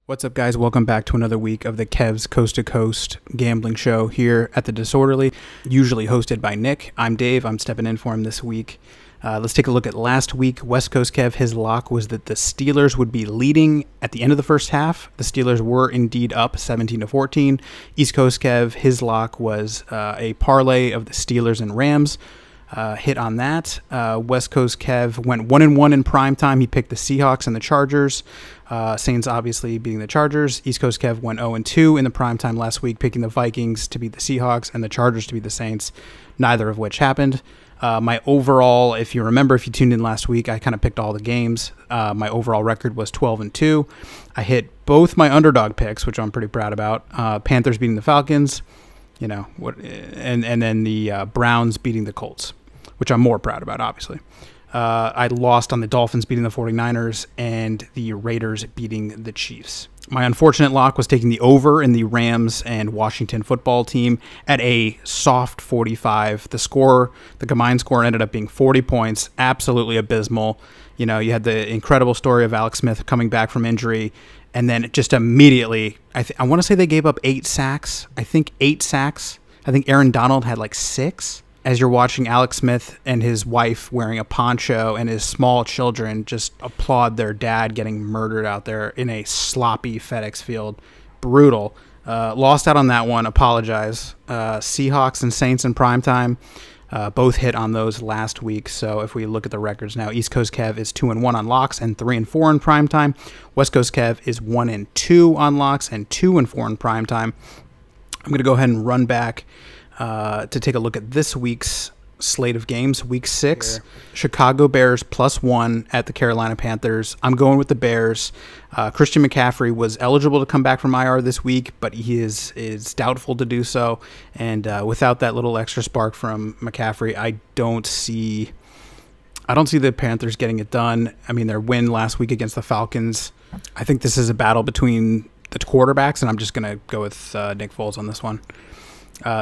What's up, guys? Welcome back to another week of the Kev's Coast to Coast gambling show here at the Disorderly, usually hosted by Nick. I'm Dave. I'm stepping in for him this week. Let's take a look at last week. West Coast Kev, his lock was that the Steelers would be leading at the end of the first half. The Steelers were indeed up 17-14. East Coast Kev, his lock was a parlay of the Steelers and Rams. Hit on that. West Coast Kev went 1-1 in prime time. He picked the Seahawks and the Chargers. Saints obviously beating the Chargers. East Coast Kev went 0-2 in the prime time last week, picking the Vikings to beat the Seahawks and the Chargers to beat the Saints, neither of which happened. My overall, if you remember, if you tuned in last week, I kind of picked all the games. My overall record was 12-2. I hit both my underdog picks, which I'm pretty proud about. Panthers beating the Falcons, and then the Browns beating the Colts, which I'm more proud about, obviously. I lost on the Dolphins beating the 49ers and the Raiders beating the Chiefs. My unfortunate lock was taking the over in the Rams and Washington football team at a soft 45. The combined score ended up being 40 points, absolutely abysmal. You know, you had the incredible story of Alex Smith coming back from injury, and then just immediately, I want to say they gave up 8 sacks. I think 8 sacks. I think Aaron Donald had like 6. As you're watching Alex Smith and his wife wearing a poncho and his small children just applaud their dad getting murdered out there in a sloppy FedEx field. Brutal. Lost out on that one. Apologize. Seahawks and Saints in primetime. Both hit on those last week. So if we look at the records now, East Coast Kev is 2-1 on locks and 3-4 in primetime. West Coast Kev is 1-2 on locks and 2-4 in primetime. I'm going to go ahead and run back to take a look at this week's slate of games. Week 6, sure. Chicago Bears +1 at the Carolina Panthers. I'm going with the Bears. Christian McCaffrey was eligible to come back from IR this week, but he is doubtful to do so. And without that little extra spark from McCaffrey, I don't see the Panthers getting it done. I mean, their win last week against the Falcons. I think this is a battle between the quarterbacks, and I'm just going to go with Nick Foles on this one.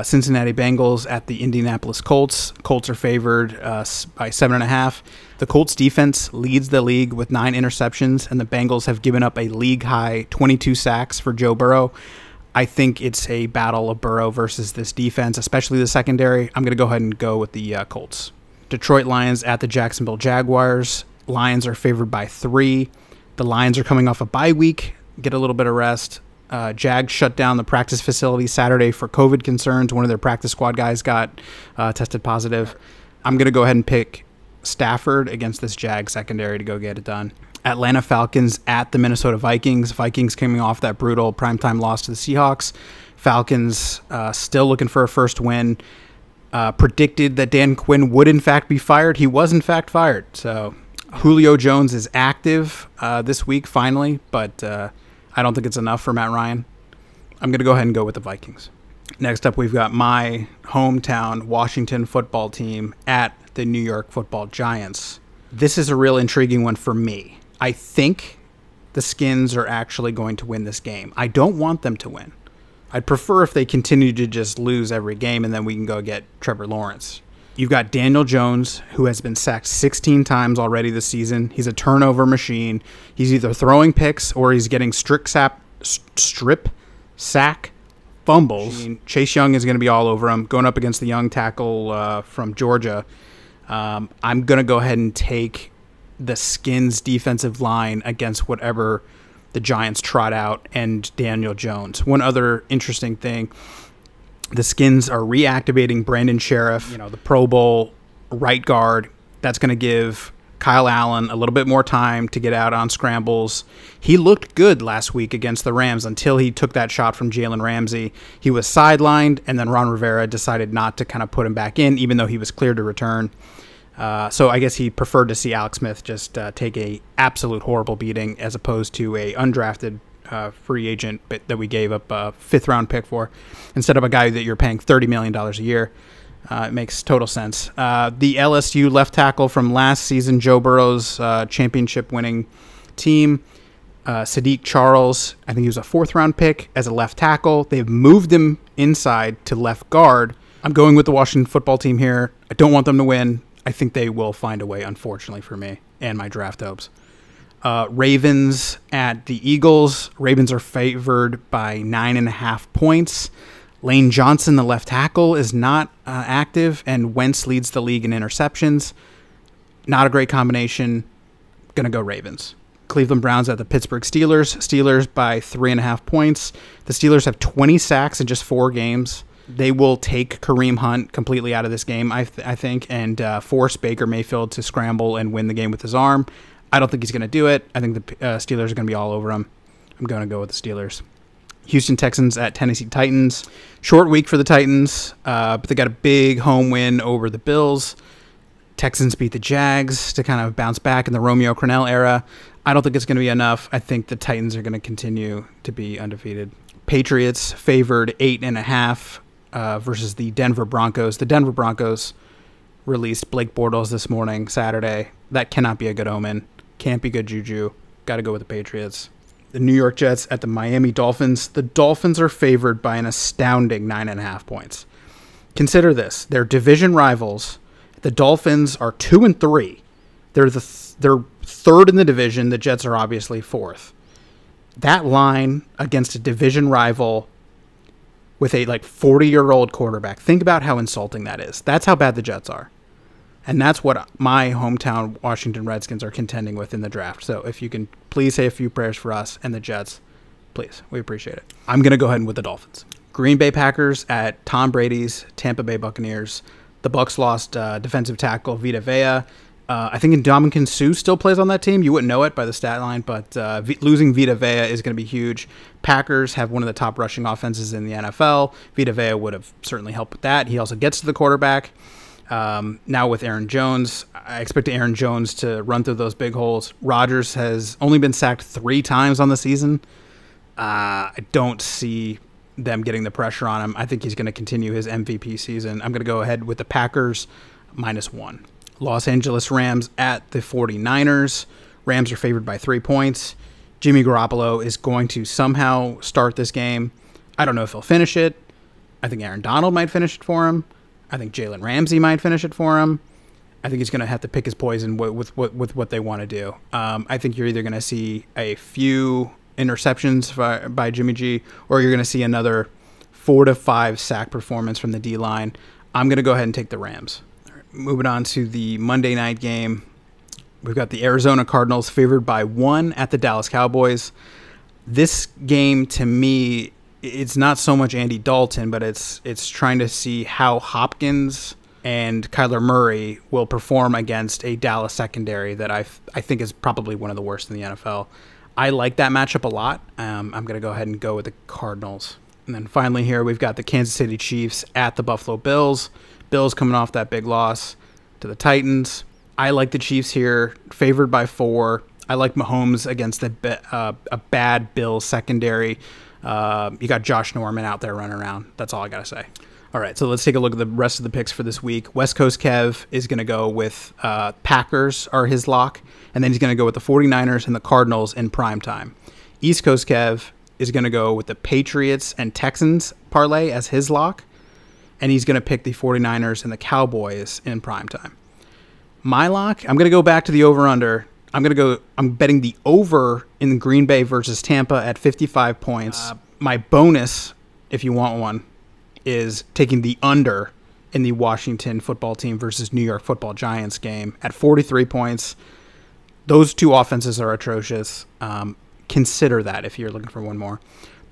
Cincinnati Bengals at the Indianapolis Colts. Colts are favored by 7.5. The Colts defense leads the league with 9 interceptions, and the Bengals have given up a league-high 22 sacks for Joe Burrow. I think it's a battle of Burrow versus this defense, especially the secondary. I'm going to go ahead and go with the Colts. Detroit Lions at the Jacksonville Jaguars. Lions are favored by 3. The Lions are coming off a bye week, get a little bit of rest. Jags shut down the practice facility Saturday for COVID concerns. One of their practice squad guys got tested positive. I'm going to go ahead and pick Stafford against this Jag secondary to go get it done. Atlanta Falcons at the Minnesota Vikings. Vikings coming off that brutal primetime loss to the Seahawks. Falcons still looking for a first win. Predicted that Dan Quinn would in fact be fired. He was in fact fired. So Julio Jones is active this week finally, but I don't think it's enough for Matt Ryan. I'm going to go ahead and go with the Vikings. Next up, we've got my hometown Washington football team at the New York Football Giants. This is a real intriguing one for me. I think the Skins are actually going to win this game. I don't want them to win. I'd prefer if they continue to just lose every game and then we can go get Trevor Lawrence. You've got Daniel Jones, who has been sacked 16 times already this season. He's a turnover machine. He's either throwing picks or he's getting strip sack fumbles. Chase Young is going to be all over him, going up against the young tackle from Georgia. I'm going to go ahead and take the Skins defensive line against whatever the Giants trot out and Daniel Jones. One other interesting thing. The Skins are reactivating Brandon Sheriff, the Pro Bowl right guard. That's going to give Kyle Allen a little bit more time to get out on scrambles. He looked good last week against the Rams until he took that shot from Jalen Ramsey. He was sidelined, and then Ron Rivera decided not to kind of put him back in, even though he was cleared to return. So I guess he preferred to see Alex Smith just take a absolute horrible beating as opposed to a undrafted free agent that we gave up a 5th-round pick for instead of a guy that you're paying $30 million a year. It makes total sense. The LSU left tackle from last season, Joe Burrow's championship-winning team, Sadiq Charles, I think he was a 4th-round pick as a left tackle. They've moved him inside to left guard. I'm going with the Washington football team here. I don't want them to win. I think they will find a way, unfortunately for me and my draft hopes. Ravens at the Eagles. Ravens are favored by 9.5 points. Lane Johnson, the left tackle, is not active, and Wentz leads the league in interceptions. Not a great combination. Going to go Ravens. Cleveland Browns at the Pittsburgh Steelers. Steelers by 3.5 points. The Steelers have 20 sacks in just 4 games. They will take Kareem Hunt completely out of this game, I think, and force Baker Mayfield to scramble and win the game with his arm. I don't think he's going to do it. I think the Steelers are going to be all over him. I'm going to go with the Steelers. Houston Texans at Tennessee Titans. Short week for the Titans, but they got a big home win over the Bills. Texans beat the Jags to kind of bounce back in the Romeo Crennel era. I don't think it's going to be enough. I think the Titans are going to continue to be undefeated. Patriots favored 8.5 versus the Denver Broncos. The Denver Broncos released Blake Bortles this morning, Saturday. That cannot be a good omen. Can't be good juju. Got to go with the Patriots. The New York Jets at the Miami Dolphins. The Dolphins are favored by an astounding 9.5 points. Consider this. They're division rivals. The Dolphins are 2-3. They're third in the division. The Jets are obviously fourth. That line against a division rival with a 40-year-old quarterback. Think about how insulting that is. That's how bad the Jets are. And that's what my hometown Washington Redskins are contending with in the draft. So if you can please say a few prayers for us and the Jets, please. We appreciate it. I'm going to go ahead with the Dolphins. Green Bay Packers at Tom Brady's Tampa Bay Buccaneers. The Bucs lost defensive tackle Vita Vea. I think Ndamukong Suh still plays on that team. You wouldn't know it by the stat line, but losing Vita Vea is going to be huge. Packers have one of the top rushing offenses in the NFL. Vita Vea would have certainly helped with that. He also gets to the quarterback. Now with Aaron Jones, I expect Aaron Jones to run through those big holes. Rodgers has only been sacked 3 times on the season. I don't see them getting the pressure on him. I think he's going to continue his MVP season. I'm going to go ahead with the Packers -1. Los Angeles Rams at the 49ers. Rams are favored by 3 points. Jimmy Garoppolo is going to somehow start this game. I don't know if he'll finish it. I think Aaron Donald might finish it for him. I think Jalen Ramsey might finish it for him. I think he's going to have to pick his poison with what they want to do. I think you're either going to see a few interceptions by Jimmy G, or you're going to see another 4 to 5 sack performance from the D-line. I'm going to go ahead and take the Rams. Moving on to the Monday night game, we've got the Arizona Cardinals favored by 1 at the Dallas Cowboys. This game, to me, it's not so much Andy Dalton, but it's trying to see how Hopkins and Kyler Murray will perform against a Dallas secondary that I think is probably one of the worst in the NFL. I like that matchup a lot. I'm going to go ahead and go with the Cardinals. And then finally here, we've got the Kansas City Chiefs at the Buffalo Bills. Bills coming off that big loss to the Titans. I like the Chiefs here, favored by 4. I like Mahomes against a bad Bills secondary. You got Josh Norman out there running around. That's all I got to say. All right, so let's take a look at the rest of the picks for this week. West Coast Kev is going to go with Packers are his lock, and then he's going to go with the 49ers and the Cardinals in prime time. East Coast Kev is going to go with the Patriots and Texans parlay as his lock, and he's going to pick the 49ers and the Cowboys in prime time. My lock, I'm going to go back to the over-under. I'm betting the over in Green Bay versus Tampa at 55 points. My bonus, if you want one, is taking the under in the Washington football team versus New York football Giants game at 43 points. Those 2 offenses are atrocious. Consider that if you're looking for one more.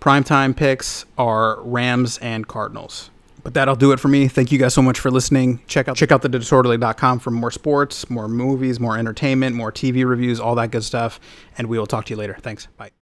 Primetime picks are Rams and Cardinals. But that'll do it for me. Thank you guys so much for listening. Check out thedisorderly.com for more sports, more movies, more entertainment, more TV reviews, all that good stuff. And we will talk to you later. Thanks. Bye.